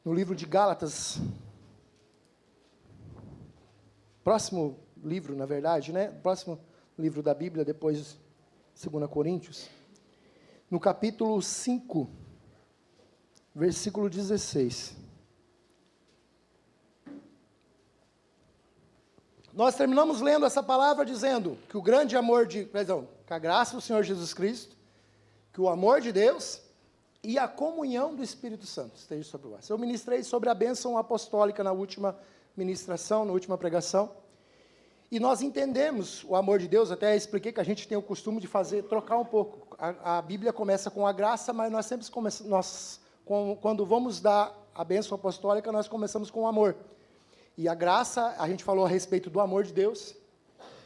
no livro de Gálatas, próximo livro, na verdade, né? Próximo livro da Bíblia, depois 2 Coríntios, no capítulo 5, versículo 16. Nós terminamos lendo essa palavra dizendo que o grande amor que a graça do Senhor Jesus Cristo, que o amor de Deus e a comunhão do Espírito Santo esteja sobre nós. Eu ministrei sobre a bênção apostólica na última ministração, na última pregação, e nós entendemos o amor de Deus. Até expliquei que a gente tem o costume de trocar um pouco. A Bíblia começa com a graça, mas nós sempre quando vamos dar a bênção apostólica, nós começamos com o amor. E a graça, a gente falou a respeito do amor de Deus.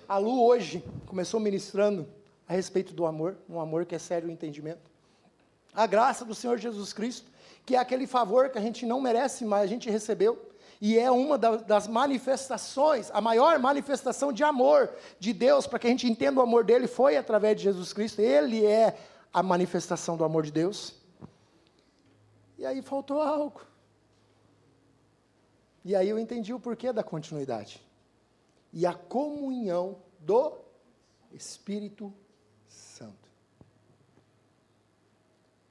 A Lu hoje começou ministrando a respeito do amor, um amor que é sério o entendimento. A graça do Senhor Jesus Cristo, que é aquele favor que a gente não merece, mas a gente recebeu, e é uma das manifestações, a maior manifestação de amor de Deus, para que a gente entenda o amor dele, foi através de Jesus Cristo. Ele é a manifestação do amor de Deus. E aí faltou algo. E aí eu entendi o porquê da continuidade. E a comunhão do Espírito Santo.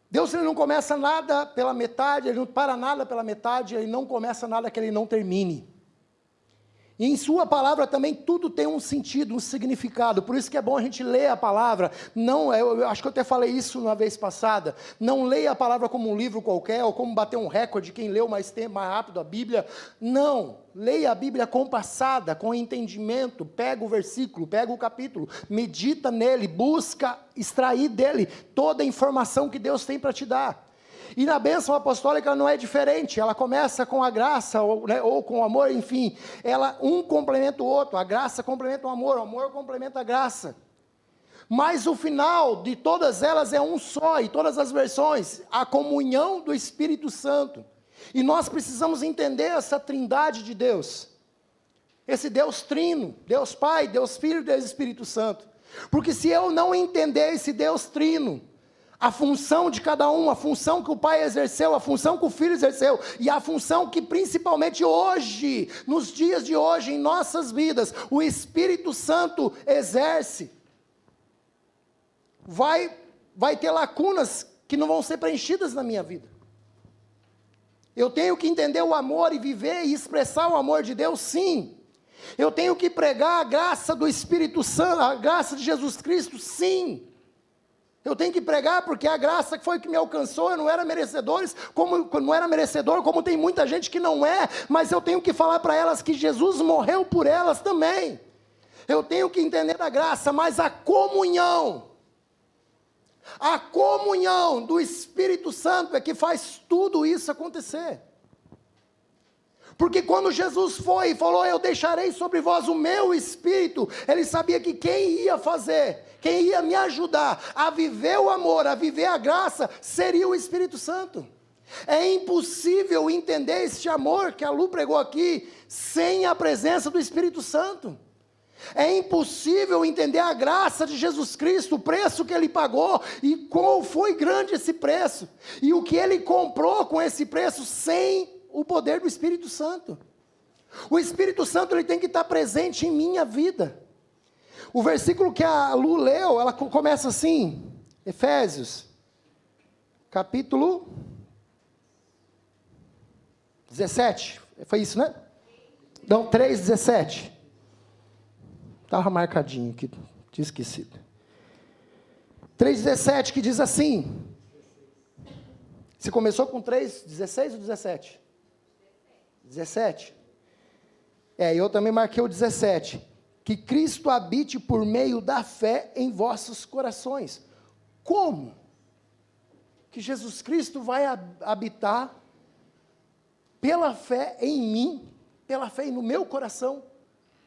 Deus, ele não começa nada pela metade, ele não para nada pela metade, ele não começa nada que ele não termine. E em sua palavra também tudo tem um sentido, um significado. Por isso que é bom a gente ler a palavra. Não, eu acho que eu até falei isso na vez passada. Não leia a palavra como um livro qualquer, ou como bater um recorde, quem leu mais tempo, mais rápido a Bíblia. Não, leia a Bíblia compassada, com entendimento. Pega o versículo, pega o capítulo, medita nele, busca extrair dele toda a informação que Deus tem para te dar. E na bênção apostólica não é diferente. Ela começa com a graça, ou com o amor, enfim. Um complementa o outro. A graça complementa o amor complementa a graça. Mas o final de todas elas é um só, e todas as versões, a comunhão do Espírito Santo. E nós precisamos entender essa trindade de Deus. Esse Deus trino, Deus Pai, Deus Filho e Deus Espírito Santo. Porque se eu não entender esse Deus trino, a função de cada um, a função que o Pai exerceu, a função que o Filho exerceu, e a função que principalmente hoje, nos dias de hoje, em nossas vidas, o Espírito Santo exerce, vai ter lacunas que não vão ser preenchidas na minha vida. Eu tenho que entender o amor e viver e expressar o amor de Deus, sim. Eu tenho que pregar a graça do Espírito Santo, a graça de Jesus Cristo, sim. Eu tenho que pregar porque a graça que foi que me alcançou, eu não era merecedor, como tem muita gente que não é, mas eu tenho que falar para elas que Jesus morreu por elas também. Eu tenho que entender a graça, mas a comunhão do Espírito Santo é que faz tudo isso acontecer. Porque quando Jesus foi e falou, eu deixarei sobre vós o meu Espírito, ele sabia que quem ia fazer, quem ia me ajudar a viver o amor, a viver a graça, seria o Espírito Santo. É impossível entender este amor que a Lu pregou aqui, sem a presença do Espírito Santo. É impossível entender a graça de Jesus Cristo, o preço que ele pagou, e qual foi grande esse preço, e o que ele comprou com esse preço, sem o poder do Espírito Santo. O Espírito Santo, ele tem que estar presente em minha vida. O versículo que a Lu leu, ela começa assim, Efésios, capítulo 17, foi isso, né? Não, 3:17. Estava marcadinho aqui, tinha esquecido. 3:17, que diz assim, você começou com 3:16 ou 17? 17. Eu também marquei o 17. Que Cristo habite por meio da fé em vossos corações. Como? Que Jesus Cristo vai habitar pela fé em mim, pela fé no meu coração.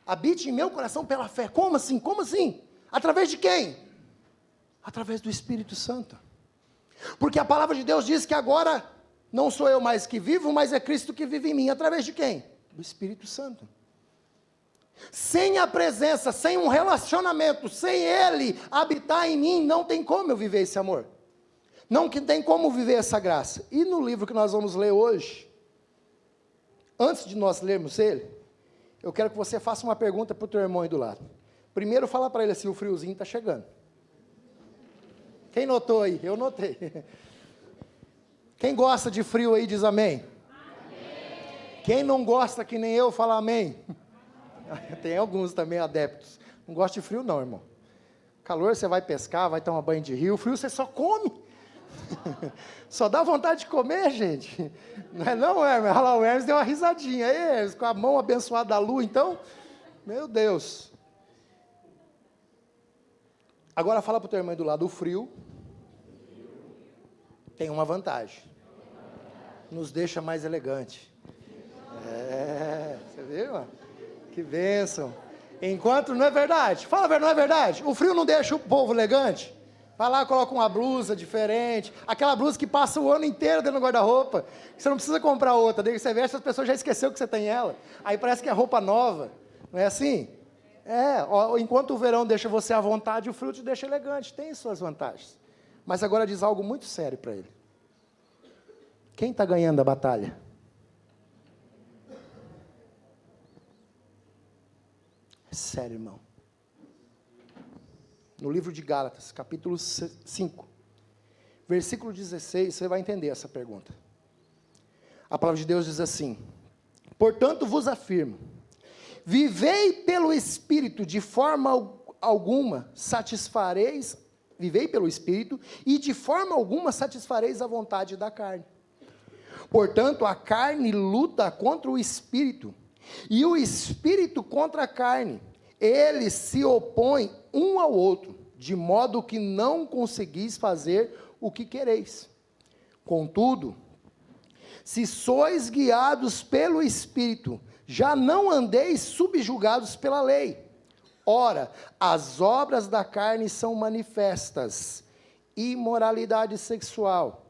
Habite em meu coração pela fé. Como assim? Como assim? Através de quem? Através do Espírito Santo. Porque a palavra de Deus diz que agora não sou eu mais que vivo, mas é Cristo que vive em mim. Através de quem? Do Espírito Santo. Sem a presença, sem um relacionamento, sem Ele habitar em mim, não tem como eu viver esse amor. Não tem como viver essa graça. E no livro que nós vamos ler hoje, Antes de nós lermos ele, eu quero que você faça uma pergunta para o teu irmão aí do lado. Primeiro, fala para ele assim, o friozinho está chegando. Quem notou aí? Eu notei. Quem gosta de frio aí, diz amém. Amém. Quem não gosta, que nem eu, fala amém. Tem alguns também adeptos. Não gosta de frio não, irmão. Calor você vai pescar, vai tomar banho de rio. Frio você só come. Só dá vontade de comer, gente. Não é não, Hermes? Olha lá, o Hermes deu uma risadinha. Aí, Hermes, com a mão abençoada da lua, então, meu Deus. Agora fala para o teu irmão do lado, o frio tem uma vantagem. Nos deixa mais elegante. Você viu, mano? Que bênção. Enquanto, não é verdade? Fala, não é verdade? O frio não deixa o povo elegante? Vai lá, coloca uma blusa diferente, aquela blusa que passa o ano inteiro dentro do guarda-roupa, você não precisa comprar outra, daí você veste, as pessoas já esqueceu que você tem ela, aí parece que é roupa nova, não é assim? Enquanto o verão deixa você à vontade, o frio te deixa elegante, tem suas vantagens. Mas agora diz algo muito sério para ele. Quem está ganhando a batalha? É sério, irmão. No livro de Gálatas, capítulo 5, versículo 16, você vai entender essa pergunta. A palavra de Deus diz assim: portanto vos afirmo, vivei pelo Espírito, de forma alguma satisfareis, vivei pelo Espírito, e de forma alguma satisfareis a vontade da carne. Portanto, a carne luta contra o Espírito, e o Espírito contra a carne. Eles se opõem um ao outro, de modo que não conseguis fazer o que quereis. Contudo, se sois guiados pelo Espírito, já não andeis subjugados pela lei. Ora, as obras da carne são manifestas: imoralidade sexual,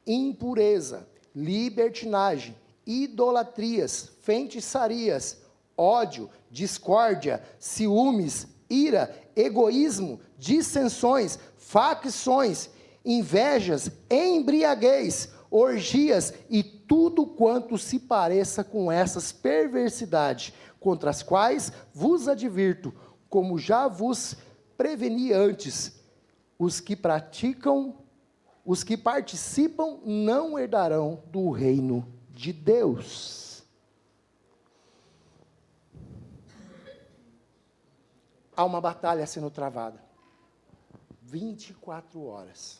impureza, libertinagem, idolatrias, feitiçarias, ódio, discórdia, ciúmes, ira, egoísmo, dissensões, facções, invejas, embriaguez, orgias e tudo quanto se pareça com essas perversidades, contra as quais vos advirto, como já vos preveni antes, os que participam não herdarão do reino de Deus. Há uma batalha sendo travada. 24 horas.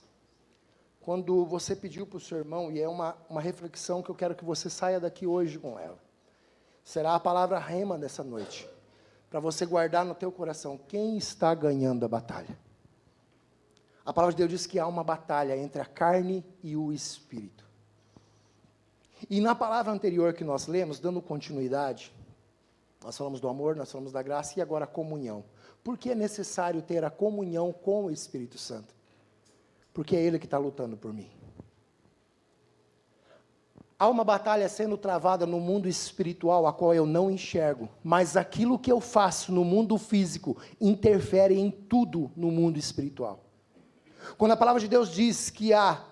Quando você pediu para o seu irmão, e é uma reflexão que eu quero que você saia daqui hoje com ela, será a palavra rema dessa noite, para você guardar no teu coração, quem está ganhando a batalha? A palavra de Deus diz que há uma batalha entre a carne e o Espírito. E na palavra anterior que nós lemos, dando continuidade, nós falamos do amor, nós falamos da graça e agora a comunhão. Por que é necessário ter a comunhão com o Espírito Santo? Porque é Ele que está lutando por mim. Há uma batalha sendo travada no mundo espiritual, a qual eu não enxergo, mas aquilo que eu faço no mundo físico interfere em tudo no mundo espiritual. Quando a palavra de Deus diz que há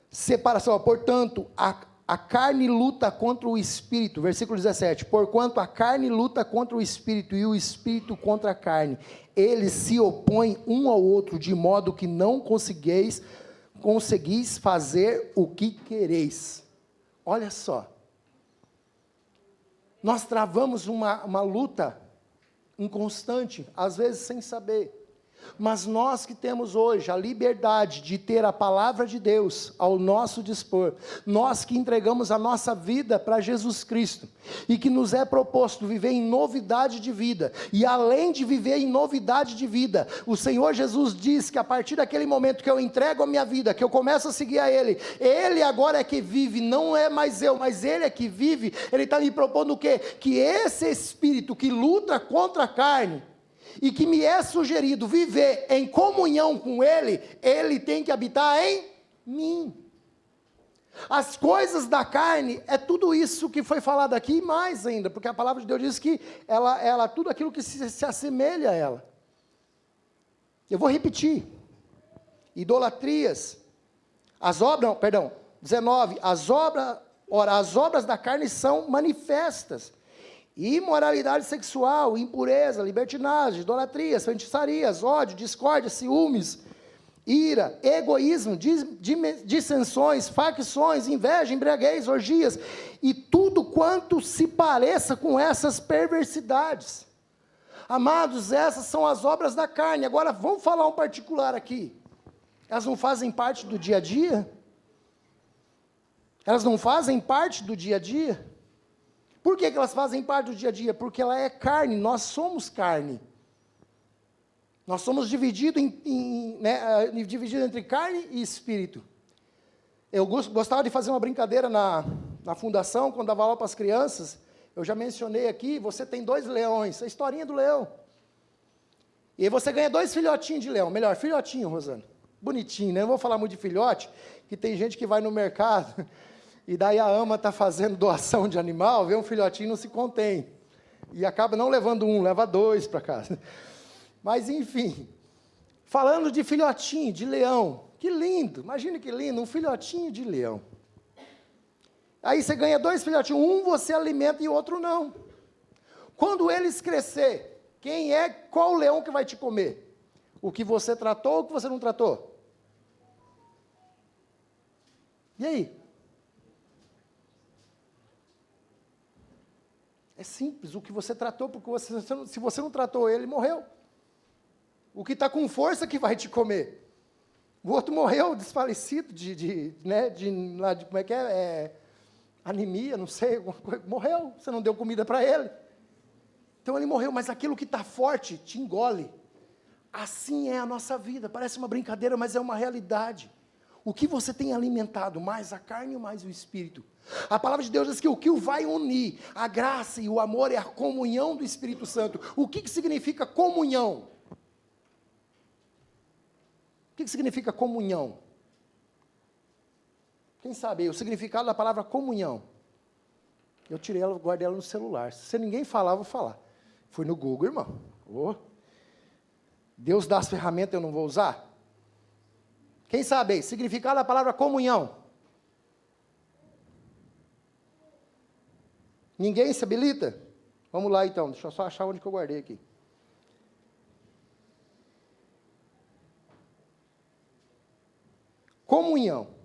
separação, portanto, a carne luta contra o Espírito, versículo 17, porquanto a carne luta contra o Espírito e o Espírito contra a carne, eles se opõem um ao outro, de modo que não conseguis fazer o que quereis. Olha só, nós travamos uma luta inconstante, às vezes sem saber, mas nós que temos hoje a liberdade de ter a palavra de Deus ao nosso dispor, nós que entregamos a nossa vida para Jesus Cristo, e que nos é proposto viver em novidade de vida, e além de viver em novidade de vida, o Senhor Jesus diz que a partir daquele momento que eu entrego a minha vida, que eu começo a seguir a Ele, Ele agora é que vive, não é mais eu, mas Ele é que vive. Ele está me propondo o quê? Que esse Espírito que luta contra a carne, e que me é sugerido viver em comunhão com Ele, Ele tem que habitar em mim. As coisas da carne, é tudo isso que foi falado aqui, e mais ainda, porque a palavra de Deus diz que ela tudo aquilo que se assemelha a ela. Eu vou repetir: idolatrias, 19, as obras Ora, as obras da carne são manifestas: imoralidade sexual, impureza, libertinagem, idolatrias, feitiçarias, ódio, discórdia, ciúmes, ira, egoísmo, dissensões, facções, inveja, embriaguez, orgias, e tudo quanto se pareça com essas perversidades. Amados, essas são as obras da carne. Agora, vamos falar um particular aqui. Elas não fazem parte do dia a dia? Elas não fazem parte do dia a dia? Por que elas fazem parte do dia a dia? Porque ela é carne, nós somos carne. Nós somos divididos dividido entre carne e espírito. Eu gostava de fazer uma brincadeira na fundação, quando dava aula para as crianças. Eu já mencionei aqui, você tem 2 leões, a historinha do leão. E aí você ganha 2 filhotinhos de leão, melhor, filhotinho, Rosana. Bonitinho, né? Não vou falar muito de filhote, que tem gente que vai no mercado, e daí a ama está fazendo doação de animal, vê um filhotinho e não se contém. E acaba não levando um, leva 2 para casa. Mas enfim, falando de filhotinho, de leão, que lindo, imagine que lindo, um filhotinho de leão. Aí você ganha 2 filhotinhos, um você alimenta e o outro não. Quando eles crescer, qual leão que vai te comer? O que você tratou ou o que você não tratou? E aí? É simples, o que você tratou, porque se você não tratou ele, morreu. O que está com força que vai te comer. O outro morreu desfalecido como é que é? Anemia, não sei, morreu, você não deu comida para ele. Então ele morreu, mas aquilo que está forte te engole. Assim é a nossa vida, parece uma brincadeira, mas é uma realidade. O que você tem alimentado, mais a carne ou mais o espírito? A palavra de Deus diz que o que vai unir a graça e o amor é a comunhão do Espírito Santo. O que significa comunhão? O que significa comunhão? Quem sabe aí, o significado da palavra comunhão? Eu tirei ela, guardei ela no celular. Se ninguém falar, eu vou falar. Fui no Google, irmão. Oh. Deus dá as ferramentas, eu não vou usar? Quem sabe aí, significado da palavra comunhão? Ninguém se habilita? Vamos lá então, deixa eu só achar onde que eu guardei aqui. Comunhão.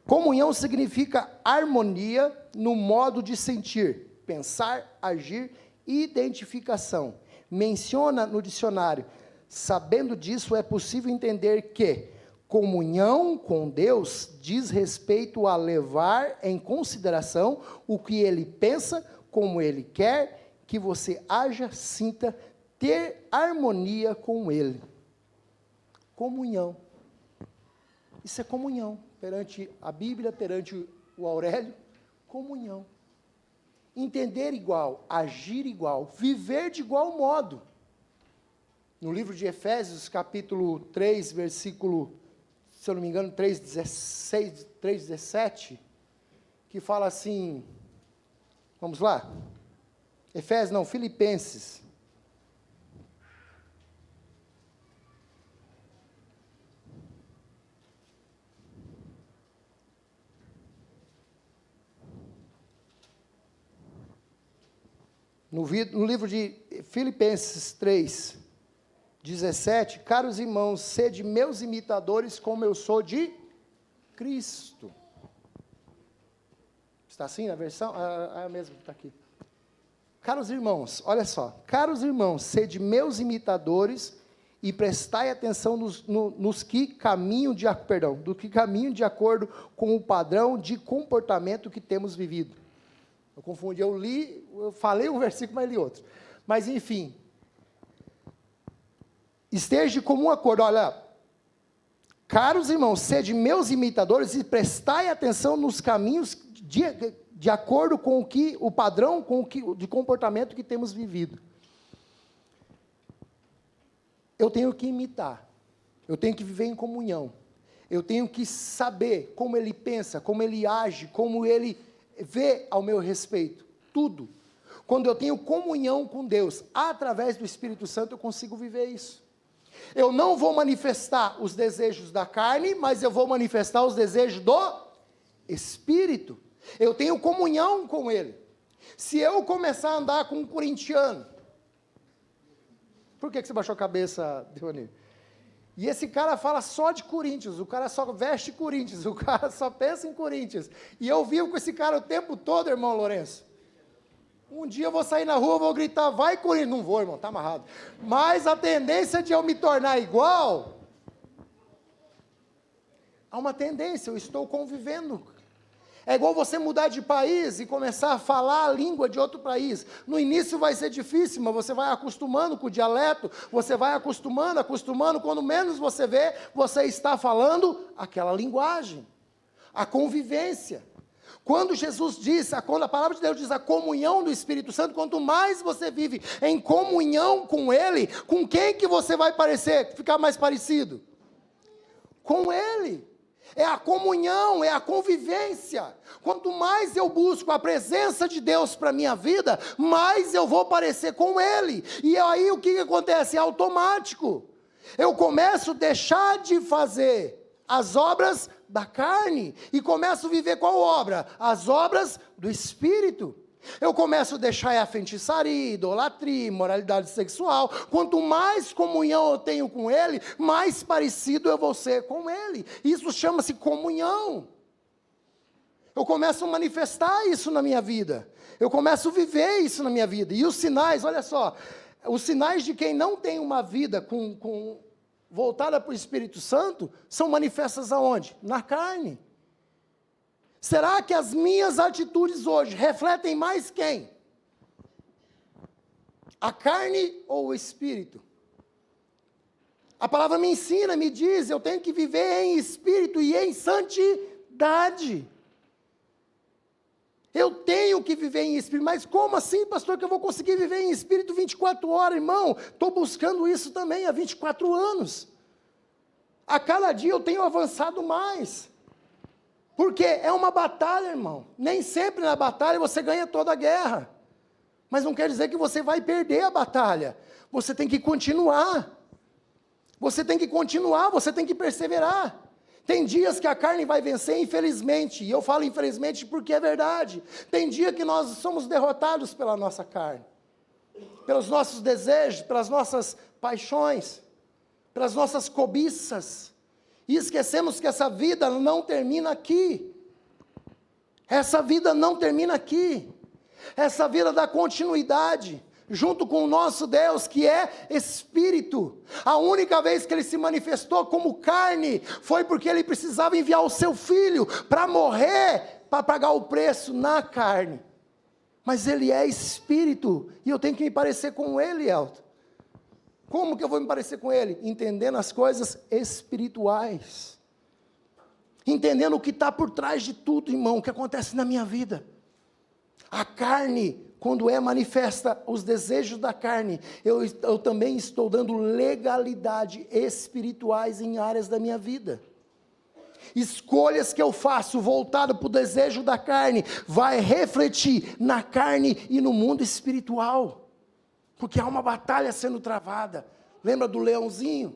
Comunhão significa harmonia no modo de sentir, pensar, agir e identificação. Menciona no dicionário. Sabendo disso, é possível entender que comunhão com Deus diz respeito a levar em consideração o que Ele pensa, como Ele quer que você haja, sinta, ter harmonia com Ele. Comunhão. Isso é comunhão. Perante a Bíblia, perante o Aurélio, comunhão. Entender igual, agir igual, viver de igual modo. No livro de Efésios, capítulo 3, versículo, se eu não me engano, 3:16, 3:17, que fala assim, vamos lá? Efésios, não, Filipenses. No livro de Filipenses 3:17, caros irmãos, sede meus imitadores como eu sou de Cristo. Está assim na versão? É a mesma que está aqui. Caros irmãos, olha só. Caros irmãos, sede meus imitadores e prestai atenção nos que caminham de acordo com o padrão de comportamento que temos vivido. Eu confundi, eu falei um versículo, mas li outro. Mas, enfim, esteja de comum acordo, olha, caros irmãos, sede meus imitadores e prestai atenção nos caminhos de acordo com o padrão de comportamento que temos vivido. Eu tenho que imitar, eu tenho que viver em comunhão, eu tenho que saber como ele pensa, como ele age, como ele vê ao meu respeito, tudo. Quando eu tenho comunhão com Deus, através do Espírito Santo, eu consigo viver isso. Eu não vou manifestar os desejos da carne, mas eu vou manifestar os desejos do Espírito. Eu tenho comunhão com Ele. Se eu começar a andar com um corintiano, por que você baixou a cabeça, Deoni? E esse cara fala só de Corinthians, o cara só veste Corinthians, o cara só pensa em Corinthians. E eu vivo com esse cara o tempo todo, irmão Lourenço. Um dia eu vou sair na rua, vou gritar, vai Corinthians. Não vou, irmão, está amarrado. Mas a tendência de eu me tornar igual, há uma tendência, eu estou convivendo. É igual você mudar de país e começar a falar a língua de outro país. No início vai ser difícil, mas você vai acostumando com o dialeto, você vai acostumando, quando menos você vê, você está falando aquela linguagem. A convivência. Quando Jesus diz, quando a palavra de Deus diz a comunhão do Espírito Santo, quanto mais você vive em comunhão com Ele, com quem que você vai ficar mais parecido? Com Ele. É a comunhão, é a convivência. Quanto mais eu busco a presença de Deus para a minha vida, mais eu vou parecer com Ele. E aí o que acontece? É automático. Eu começo a deixar de fazer as obras da carne e começo a viver qual obra? As obras do Espírito. Eu começo a deixar a feitiçaria, idolatria, imoralidade sexual. Quanto mais comunhão eu tenho com Ele, mais parecido eu vou ser com Ele. Isso chama-se comunhão. Eu começo a manifestar isso na minha vida. Eu começo a viver isso na minha vida. E os sinais, olha só, os sinais de quem não tem uma vida voltada para o Espírito Santo, são manifestas aonde? Na carne. Será que as minhas atitudes hoje refletem mais quem? A carne ou o Espírito? A palavra me ensina, me diz, eu tenho que viver em Espírito e em santidade. Eu tenho que viver em Espírito, mas como assim, pastor, que eu vou conseguir viver em Espírito 24 horas, irmão? Estou buscando isso também há 24 anos. A cada dia eu tenho avançado mais. Porque é uma batalha, irmão. Nem sempre na batalha você ganha toda a guerra. Mas não quer dizer que você vai perder a batalha. Você tem que continuar. Você tem que continuar, você tem que perseverar. Tem dias que a carne vai vencer, infelizmente. E eu falo infelizmente porque é verdade. Tem dia que nós somos derrotados pela nossa carne. Pelos nossos desejos, pelas nossas paixões, pelas nossas cobiças. E esquecemos que essa vida não termina aqui. Essa vida não termina aqui. Essa vida dá continuidade, junto com o nosso Deus, que é Espírito. A única vez que Ele se manifestou como carne, foi porque Ele precisava enviar o Seu Filho para morrer, para pagar o preço na carne. Mas Ele é Espírito, e eu tenho que me parecer com Ele, Elton. Como que eu vou me parecer com Ele? Entendendo as coisas espirituais. Entendendo o que está por trás de tudo, irmão, o que acontece na minha vida. A carne, quando é manifesta os desejos da carne, eu também estou dando legalidade espirituais em áreas da minha vida. Escolhas que eu faço voltado para o desejo da carne, vai refletir na carne e no mundo espiritual. Porque há uma batalha sendo travada. Lembra do leãozinho?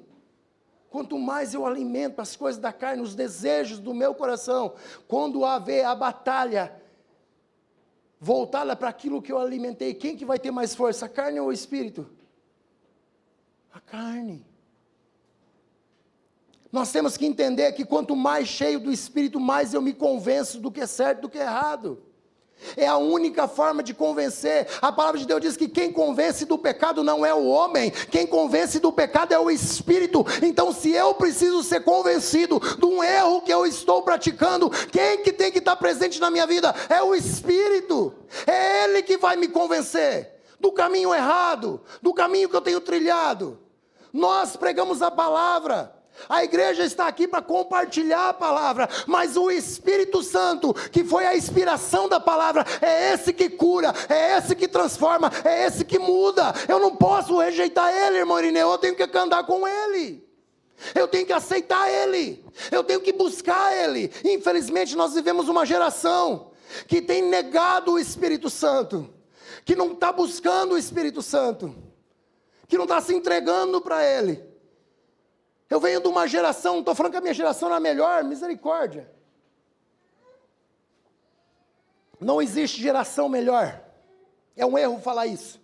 Quanto mais eu alimento as coisas da carne, os desejos do meu coração, quando haver a batalha voltada para aquilo que eu alimentei, quem que vai ter mais força, a carne ou o espírito? A carne. Nós temos que entender que quanto mais cheio do Espírito, mais eu me convenço do que é certo e do que é errado. É a única forma de convencer. A palavra de Deus diz que quem convence do pecado não é o homem, quem convence do pecado é o Espírito. Então, se eu preciso ser convencido de um erro que eu estou praticando, quem que tem que estar presente na minha vida? É o Espírito. É Ele que vai me convencer do caminho errado, do caminho que eu tenho trilhado. Nós pregamos a palavra. A igreja está aqui para compartilhar a palavra, mas o Espírito Santo, que foi a inspiração da palavra, é esse que cura, é esse que transforma, é esse que muda. Eu não posso rejeitar Ele, irmão Irineu, eu tenho que andar com Ele, eu tenho que aceitar Ele, eu tenho que buscar Ele. Infelizmente nós vivemos uma geração que tem negado o Espírito Santo, que não está buscando o Espírito Santo, que não está se entregando para Ele. venho de uma geração, não estou falando que a minha geração era a melhor, misericórdia. Não existe geração melhor. É um erro falar isso.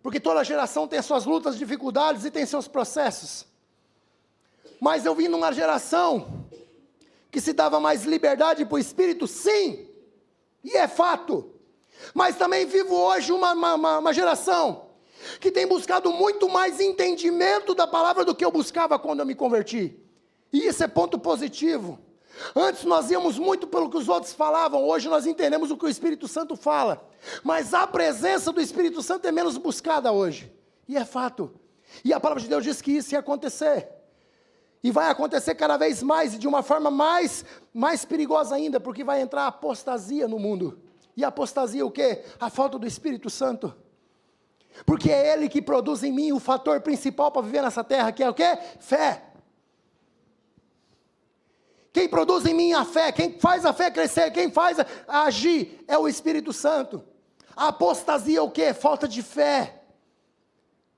Porque toda geração tem suas lutas, dificuldades e tem seus processos. Mas eu vim numa geração que se dava mais liberdade para o Espírito, sim, e é fato. Mas também vivo hoje uma geração que tem buscado muito mais entendimento da palavra do que eu buscava quando eu me converti. E isso é ponto positivo. Antes nós íamos muito pelo que os outros falavam, hoje nós entendemos o que o Espírito Santo fala. Mas a presença do Espírito Santo é menos buscada hoje. E é fato. E a palavra de Deus diz que isso ia acontecer. E vai acontecer cada vez mais, e de uma forma mais perigosa ainda, porque vai entrar a apostasia no mundo. E a apostasia o quê? A falta do Espírito Santo. Porque é Ele que produz em mim o fator principal para viver nessa terra, que é o quê? Fé. Quem produz em mim a fé, quem faz a fé crescer, quem faz agir, é o Espírito Santo. A apostasia é o quê? Falta de fé.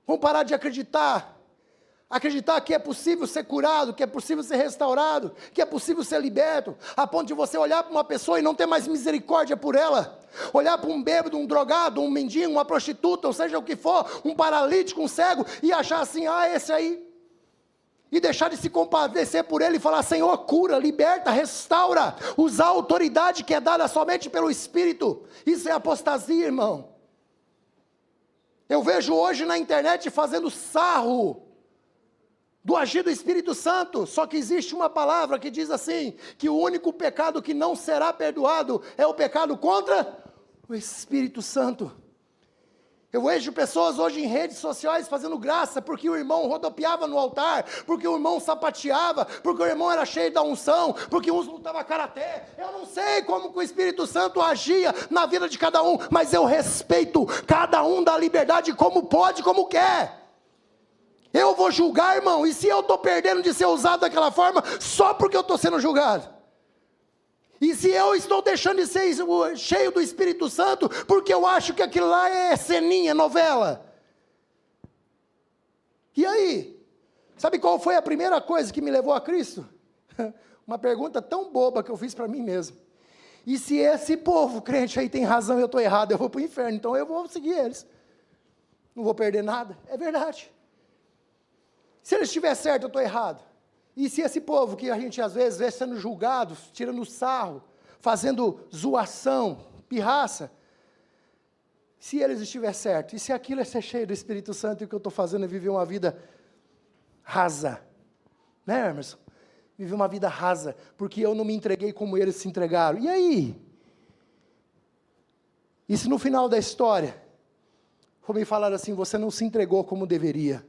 Vamos parar de acreditar. Acreditar que é possível ser curado, que é possível ser restaurado, que é possível ser liberto, a ponto de você olhar para uma pessoa e não ter mais misericórdia por ela. Olhar para um bêbado, um drogado, um mendigo, uma prostituta, ou seja o que for, um paralítico, um cego, e achar assim, esse aí. E deixar de se compadecer por ele e falar, Senhor, cura, liberta, restaura. Usar a autoridade que é dada somente pelo Espírito. Isso é apostasia, irmão. Eu vejo hoje na internet fazendo sarro do agir do Espírito Santo, só que existe uma palavra que diz assim, que o único pecado que não será perdoado é o pecado contra o Espírito Santo. Eu vejo pessoas hoje em redes sociais fazendo graça, porque o irmão rodopiava no altar, porque o irmão sapateava, porque o irmão era cheio da unção, porque uns lutavam karatê. Eu não sei como que o Espírito Santo agia na vida de cada um, mas eu respeito cada um da liberdade como pode, como quer. Eu vou julgar, irmão, e se eu estou perdendo de ser usado daquela forma, só porque eu estou sendo julgado? E se eu estou deixando de ser cheio do Espírito Santo, porque eu acho que aquilo lá é ceninha, novela? E aí? Sabe qual foi a primeira coisa que me levou a Cristo? Uma pergunta tão boba que eu fiz para mim mesmo. E se esse povo crente aí tem razão e eu estou errado, eu vou para o inferno, então eu vou seguir eles. Não vou perder nada. É verdade. Se eles estiverem certo, eu estou errado. E se esse povo que a gente às vezes vê sendo julgado, tirando sarro, fazendo zoação, pirraça, se eles estiverem certos, e se aquilo é ser cheio do Espírito Santo e o que eu estou fazendo é viver uma vida rasa, né, Emerson? Viver uma vida rasa, porque eu não me entreguei como eles se entregaram. E aí? E se no final da história, for me falar assim, você não se entregou como deveria?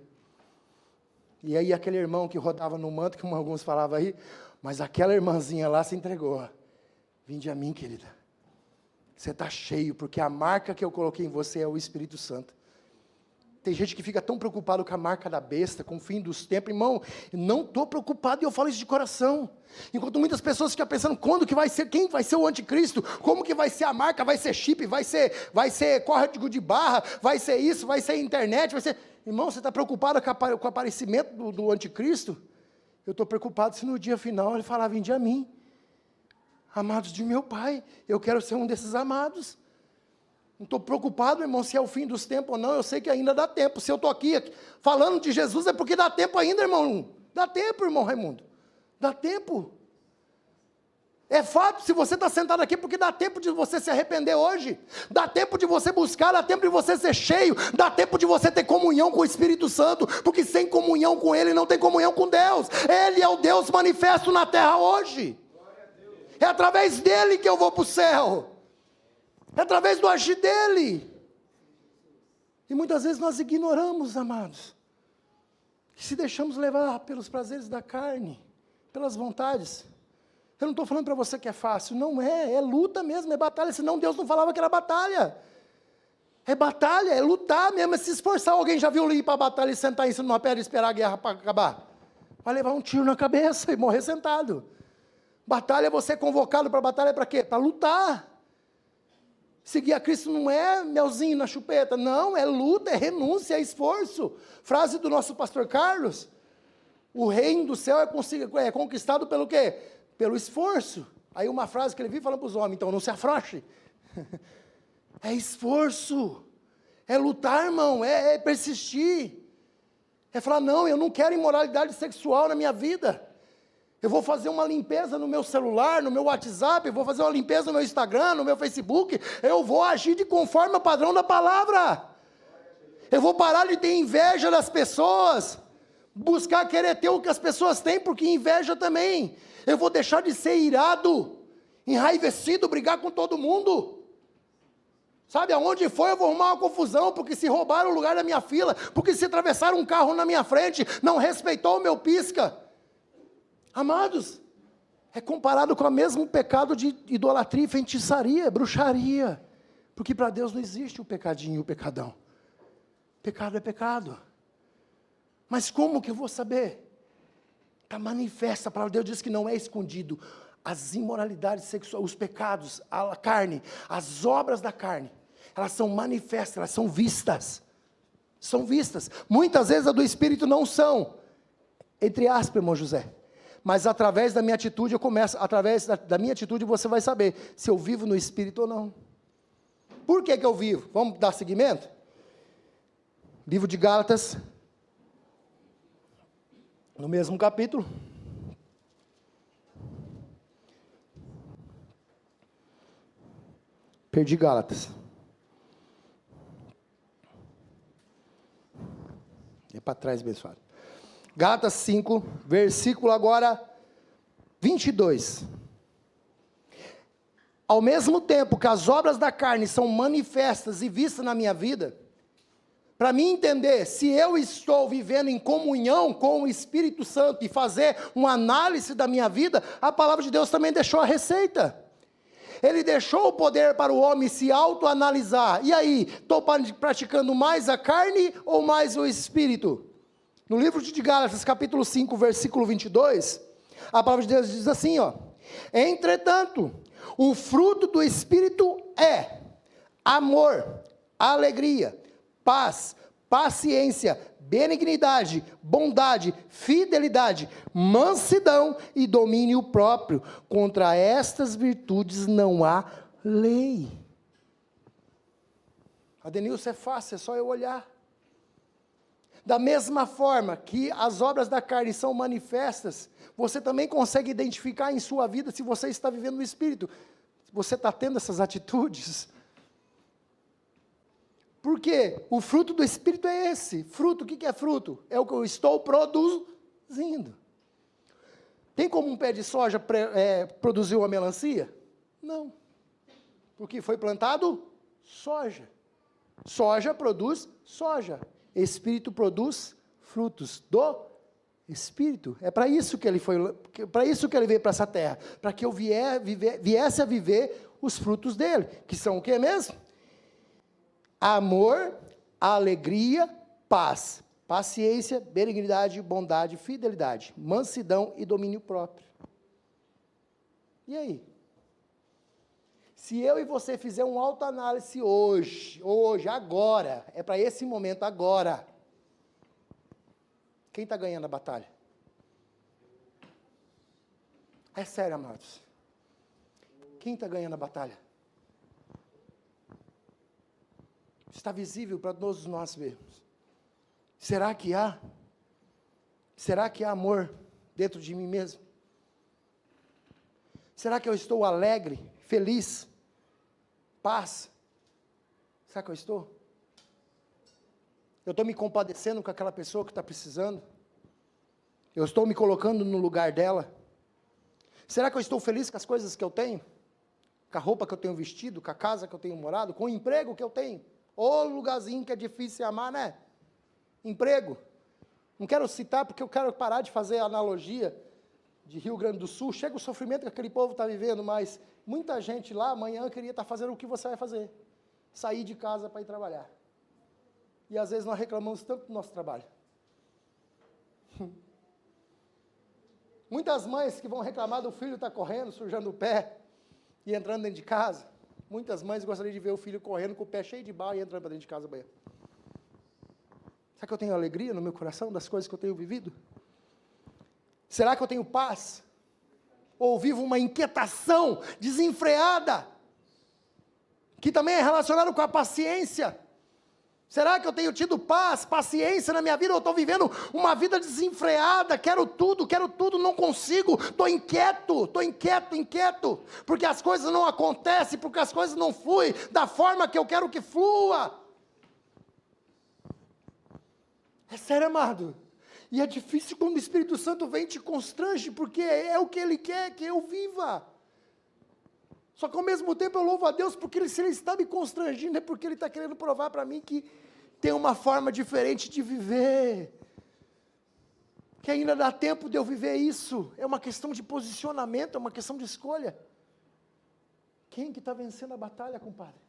E aí aquele irmão que rodava no manto, como alguns falavam aí, mas aquela irmãzinha lá se entregou. Vinde a mim, querida. Você está cheio, porque a marca que eu coloquei em você é o Espírito Santo. Tem gente que fica tão preocupado com a marca da besta, com o fim dos tempos. Irmão, eu não estou preocupado e eu falo isso de coração. Enquanto muitas pessoas ficam pensando, quando que vai ser, quem vai ser o anticristo? Como que vai ser a marca? Vai ser chip? Vai ser código de barra? Vai ser isso? Vai ser internet? Vai ser... Irmão, você está preocupado com o aparecimento do anticristo? Eu estou preocupado se no dia final ele falar, vinde a mim. Amados de meu Pai, eu quero ser um desses amados. Não estou preocupado, irmão, se é o fim dos tempos ou não, eu sei que ainda dá tempo. Se eu estou aqui falando de Jesus é porque dá tempo ainda, irmão. Dá tempo, irmão Raimundo. Dá tempo. É fato, se você está sentado aqui, porque dá tempo de você se arrepender hoje, dá tempo de você buscar, dá tempo de você ser cheio, dá tempo de você ter comunhão com o Espírito Santo, porque sem comunhão com Ele não tem comunhão com Deus. Ele é o Deus manifesto na terra hoje. É através dEle que eu vou para o céu, é através do agir dEle. E muitas vezes nós ignoramos, amados, que se deixamos levar pelos prazeres da carne, pelas vontades. Eu não estou falando para você que é fácil, não é luta mesmo, é batalha, senão Deus não falava que era batalha. É batalha, é lutar mesmo, é se esforçar. Alguém já viu ir para a batalha e sentar em cima de uma pedra e esperar a guerra para acabar? Vai levar um tiro na cabeça e morrer sentado. Batalha é você convocado para a batalha para quê? Para lutar. Seguir a Cristo não é melzinho na chupeta, não, é luta, é renúncia, é esforço. Frase do nosso pastor Carlos. O reino do céu é conquistado pelo quê? Pelo esforço. Aí uma frase que ele vive falando para os homens, então não se afrouxe. É esforço. É lutar, irmão, é persistir. É falar, não, eu não quero imoralidade sexual na minha vida. Eu vou fazer uma limpeza no meu celular, no meu WhatsApp, eu vou fazer uma limpeza no meu Instagram, no meu Facebook. Eu vou agir de conforme ao padrão da palavra. Eu vou parar de ter inveja das pessoas. Buscar querer ter o que as pessoas têm, porque inveja também. Eu vou deixar de ser irado, enraivecido, brigar com todo mundo. Sabe, aonde for eu vou arrumar uma confusão, porque se roubaram o lugar da minha fila, porque se atravessaram um carro na minha frente, não respeitou o meu pisca. Amados, é comparado com o mesmo pecado de idolatria, feitiçaria, bruxaria. Porque para Deus não existe o pecadinho e o pecadão. Pecado é pecado. Mas como que eu vou saber? Está manifesta, a palavra de Deus diz que não é escondido. As imoralidades sexuais, os pecados, a carne, as obras da carne, elas são manifestas, elas são vistas. São vistas. Muitas vezes a do Espírito não são. Entre aspas, irmão José. Mas através da minha atitude eu começo, através da minha atitude você vai saber se eu vivo no Espírito ou não. Por que eu vivo? Vamos dar seguimento? Livro de Gálatas, no mesmo capítulo. Perdi Gálatas. É para trás, abençoado. Gálatas 5, versículo agora 22. Ao mesmo tempo que as obras da carne são manifestas e vistas na minha vida, para mim entender se eu estou vivendo em comunhão com o Espírito Santo e fazer uma análise da minha vida, a palavra de Deus também deixou a receita. Ele deixou o poder para o homem se autoanalisar. E aí, estou praticando mais a carne ou mais o Espírito? No livro de Gálatas, capítulo 5, versículo 22, a palavra de Deus diz assim, ó: entretanto, o fruto do Espírito é amor, alegria, paz, paciência, benignidade, bondade, fidelidade, mansidão e domínio próprio. Contra estas virtudes não há lei. Adenilson, é fácil, é só eu olhar. Da mesma forma que as obras da carne são manifestas, você também consegue identificar em sua vida se você está vivendo no Espírito. Você está tendo essas atitudes? Porque o fruto do Espírito é esse. Fruto, o que é fruto? É o que eu estou produzindo. Tem como um pé de soja produzir uma melancia? Não. Porque foi plantado soja. Soja produz soja. Espírito produz frutos do Espírito. É para isso que ele foi, para isso que ele veio para essa terra, para que eu viesse a viver os frutos dele, que são o que mesmo? Amor, alegria, paz, paciência, benignidade, bondade, fidelidade, mansidão e domínio próprio. E aí? Se eu e você fizer uma autoanálise hoje, agora, é para esse momento, agora, quem está ganhando a batalha? É sério, amados. Quem está ganhando a batalha? Está visível para todos nós vermos. Será que há? Será que há amor dentro de mim mesmo? Será que eu estou alegre, feliz? Paz? Será que eu estou? Eu estou me compadecendo com aquela pessoa que está precisando? Eu estou me colocando no lugar dela? Será que eu estou feliz com as coisas que eu tenho? Com a roupa que eu tenho vestido, com a casa que eu tenho morado, com o emprego que eu tenho? Ô lugarzinho que é difícil amar, né? Emprego. Não quero citar porque eu quero parar de fazer a analogia de Rio Grande do Sul. Chega o sofrimento que aquele povo está vivendo, mas muita gente lá amanhã queria estar fazendo o que você vai fazer. Sair de casa para ir trabalhar. E às vezes nós reclamamos tanto do nosso trabalho. Muitas mães que vão reclamar do filho estar correndo, sujando o pé e entrando dentro de casa. Muitas mães gostariam de ver o filho correndo com o pé cheio de barro e entrando para dentro de casa banhar. Será que eu tenho alegria no meu coração das coisas que eu tenho vivido? Será que eu tenho paz? Ou vivo uma inquietação desenfreada, que também é relacionado com a paciência? Será que eu tenho tido paz, paciência na minha vida, ou estou vivendo uma vida desenfreada, quero tudo, não consigo, estou inquieto, porque as coisas não acontecem, porque as coisas não fluem da forma que eu quero que flua. É sério, amado. E é difícil quando o Espírito Santo vem e te constrange, porque é o que Ele quer que eu viva. Só que ao mesmo tempo eu louvo a Deus, porque se Ele está me constrangindo, é porque Ele está querendo provar para mim que tem uma forma diferente de viver. Que ainda dá tempo de eu viver isso. É uma questão de posicionamento, é uma questão de escolha. Quem que está vencendo a batalha, compadre?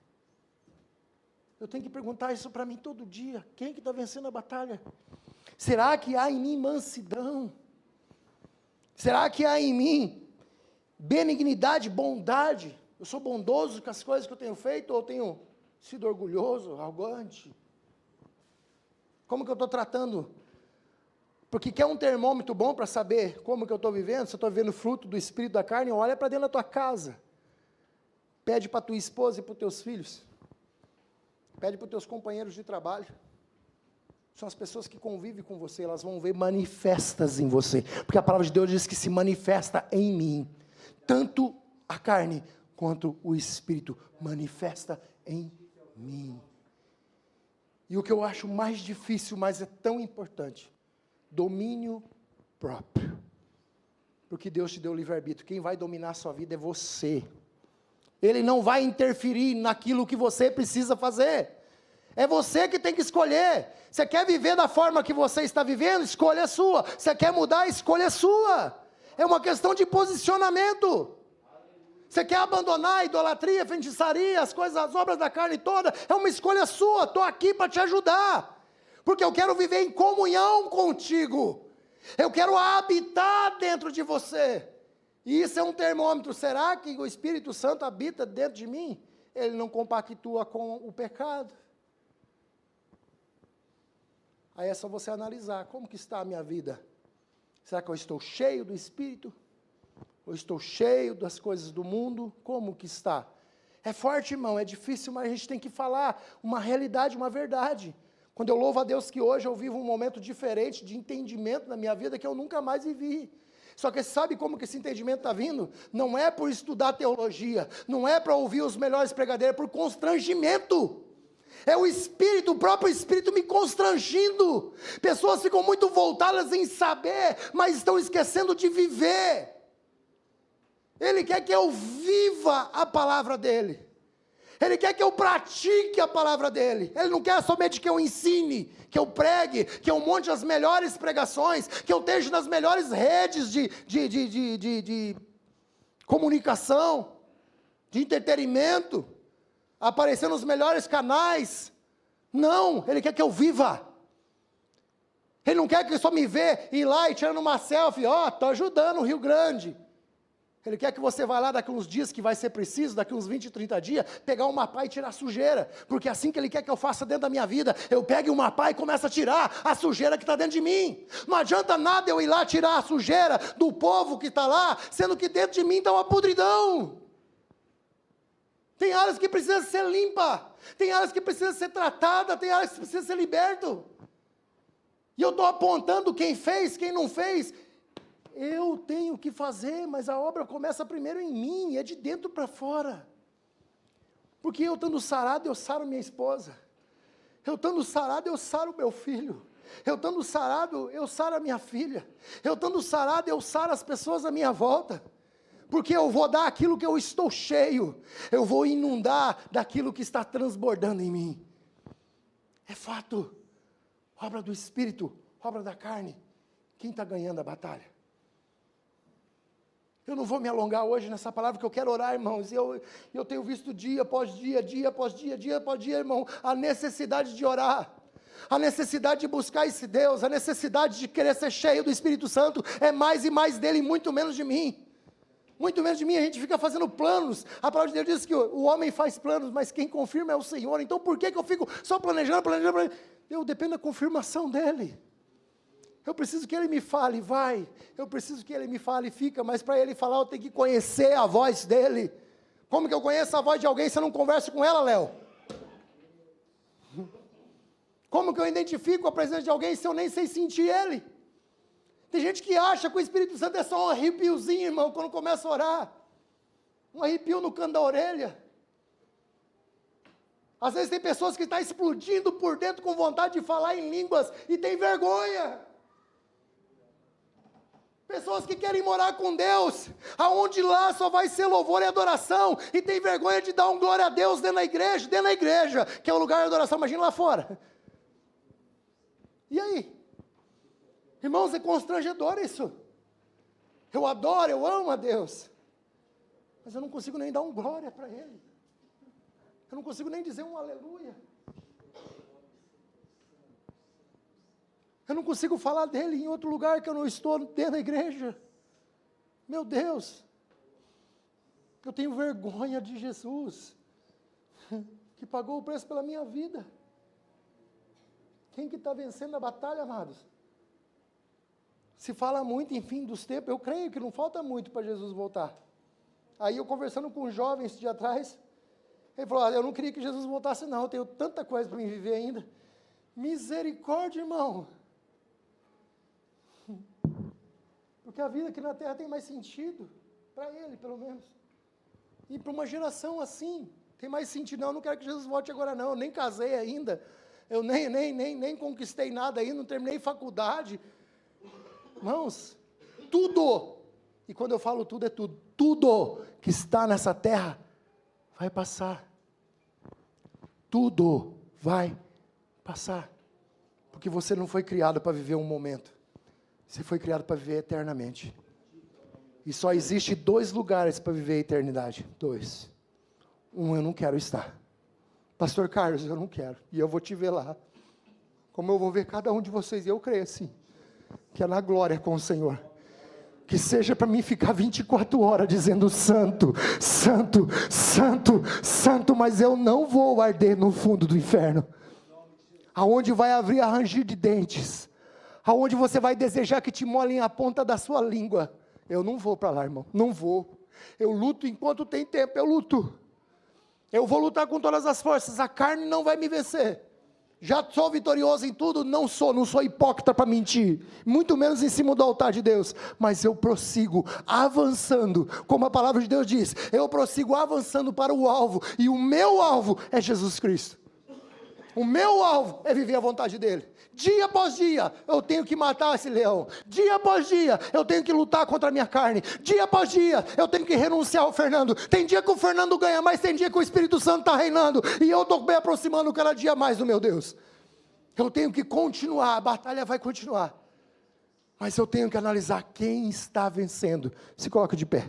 Eu tenho que perguntar isso para mim todo dia. Quem que está vencendo a batalha? Será que há em mim mansidão? Será que há em mim benignidade, bondade? Eu sou bondoso com as coisas que eu tenho feito, ou tenho sido orgulhoso, arrogante? Como que eu estou tratando? Porque quer um termômetro bom para saber como que eu estou vivendo? Se eu estou vivendo fruto do espírito da carne, olha para dentro da tua casa. Pede para tua esposa e para os teus filhos. Pede para os teus companheiros de trabalho. São as pessoas que convivem com você, elas vão ver manifestas em você. Porque a palavra de Deus diz que se manifesta em mim. Tanto a carne quanto o espírito manifesta em mim. E o que eu acho mais difícil, mas é tão importante, domínio próprio. Porque Deus te deu livre-arbítrio, quem vai dominar a sua vida é você. Ele não vai interferir naquilo que você precisa fazer. É você que tem que escolher. Você quer viver da forma que você está vivendo? Escolha a sua. Você quer mudar? Escolha a sua. É uma questão de posicionamento. Você quer abandonar a idolatria, a feitiçaria, as coisas, as obras da carne toda? É uma escolha sua. Estou aqui para te ajudar. Porque eu quero viver em comunhão contigo. Eu quero habitar dentro de você. E isso é um termômetro. Será que o Espírito Santo habita dentro de mim? Ele não compactua com o pecado. Aí é só você analisar, como que está a minha vida? Será que eu estou cheio do Espírito? Ou estou cheio das coisas do mundo? Como que está? É forte, irmão, é difícil, mas a gente tem que falar uma realidade, uma verdade. Quando eu louvo a Deus que hoje eu vivo um momento diferente de entendimento na minha vida que eu nunca mais vivi. Só que sabe como que esse entendimento está vindo? Não é por estudar teologia, não é para ouvir os melhores pregadeiros, é por constrangimento. É o Espírito, o próprio Espírito me constrangindo. Pessoas ficam muito voltadas em saber, mas estão esquecendo de viver. Ele quer que eu viva a palavra dEle. Ele quer que eu pratique a palavra dEle. Ele não quer somente que eu ensine, que eu pregue, que eu monte as melhores pregações, que eu esteja nas melhores redes de comunicação, de entretenimento, aparecer nos melhores canais. Não, Ele quer que eu viva. Ele não quer que eu só me vê ir lá e tirando uma selfie, estou ajudando o Rio Grande. Ele quer que você vá lá daqui uns dias que vai ser preciso, daqui uns 20, 30 dias, pegar uma pá e tirar a sujeira, porque é assim que Ele quer que eu faça dentro da minha vida. Eu pegue uma pá e começo a tirar a sujeira que está dentro de mim. Não adianta nada eu ir lá tirar a sujeira do povo que está lá, sendo que dentro de mim está uma podridão. Tem áreas que precisam ser limpas, tem áreas que precisam ser tratadas, tem áreas que precisam ser libertas. E eu estou apontando quem fez, quem não fez. Eu tenho que fazer, mas a obra começa primeiro em mim, é de dentro para fora. Porque eu estando sarado, eu saro minha esposa. Eu estando sarado, eu saro meu filho. Eu estando sarado, eu saro a minha filha. Eu estando sarado, eu saro as pessoas à minha volta. Porque eu vou dar aquilo que eu estou cheio. Eu vou inundar daquilo que está transbordando em mim. É fato. Obra do Espírito, obra da carne. Quem está ganhando a batalha? Eu não vou me alongar hoje nessa palavra, que eu quero orar, irmãos, e eu tenho visto dia após dia, irmão, a necessidade de orar, a necessidade de buscar esse Deus, a necessidade de querer ser cheio do Espírito Santo, é mais e mais dele, muito menos de mim. Muito menos de mim, a gente fica fazendo planos. A palavra de Deus diz que o homem faz planos, mas quem confirma é o Senhor. Então por que eu fico só planejando? Eu dependo da confirmação dEle. Eu preciso que ele me fale, vai. Eu preciso que ele me fale, fica. Mas para ele falar, eu tenho que conhecer a voz dele. Como que eu conheço a voz de alguém se eu não converso com ela, Léo? Como que eu identifico a presença de alguém se eu nem sei sentir ele? Tem gente que acha que o Espírito Santo é só um arrepiozinho, irmão, quando começa a orar. Um arrepio no canto da orelha. Às vezes tem pessoas que estão explodindo por dentro com vontade de falar em línguas e tem vergonha. Pessoas que querem morar com Deus, aonde lá só vai ser louvor e adoração, e tem vergonha de dar um glória a Deus dentro da igreja, que é o lugar de adoração, imagina lá fora. E aí? Irmãos, é constrangedor isso. Eu adoro, eu amo a Deus, mas eu não consigo nem dar um glória para Ele. Eu não consigo nem dizer um aleluia. Eu não consigo falar dele em outro lugar que eu não estou dentro da igreja. Meu Deus. Eu tenho vergonha de Jesus, que pagou o preço pela minha vida. Quem que está vencendo a batalha, amados? Se fala muito em fim dos tempos, eu creio que não falta muito para Jesus voltar. Aí eu conversando com os jovens esse dia atrás, ele falou, eu não queria que Jesus voltasse não, eu tenho tanta coisa para me viver ainda. Misericórdia, irmão. Porque a vida aqui na terra tem mais sentido, para ele pelo menos. E para uma geração assim, tem mais sentido. Não, eu não quero que Jesus volte agora não, eu nem casei ainda, eu nem conquistei nada ainda, não terminei faculdade. Irmãos, tudo, e quando eu falo tudo é tudo, tudo que está nessa terra vai passar. Tudo vai passar. Porque você não foi criado para viver um momento. Você foi criado para viver eternamente. E só existe 2 lugares para viver a eternidade. 2. Um eu não quero estar. Pastor Carlos, eu não quero. E eu vou te ver lá. Como eu vou ver cada um de vocês. E eu creio assim. Que é na glória com o Senhor. Que seja para mim ficar 24 horas dizendo santo, santo, santo, santo. Mas eu não vou arder no fundo do inferno. Aonde vai abrir a ranger de dentes. Aonde você vai desejar que te molhem a ponta da sua língua. Eu não vou para lá, irmão, não vou. Eu luto enquanto tem tempo, eu luto. Eu vou lutar com todas as forças, a carne não vai me vencer. Já sou vitorioso em tudo? Não sou hipócrita para mentir. Muito menos em cima do altar de Deus. Mas eu prossigo avançando, como a palavra de Deus diz. Eu prossigo avançando para o alvo. E o meu alvo é Jesus Cristo. O meu alvo é viver a vontade dEle. Dia após dia, eu tenho que matar esse leão. Dia após dia, eu tenho que lutar contra a minha carne. Dia após dia, eu tenho que renunciar ao Fernando. Tem dia que o Fernando ganha, mas tem dia que o Espírito Santo está reinando. E eu estou me aproximando cada dia mais do meu Deus. Eu tenho que continuar, a batalha vai continuar. Mas eu tenho que analisar quem está vencendo. Se coloca de pé.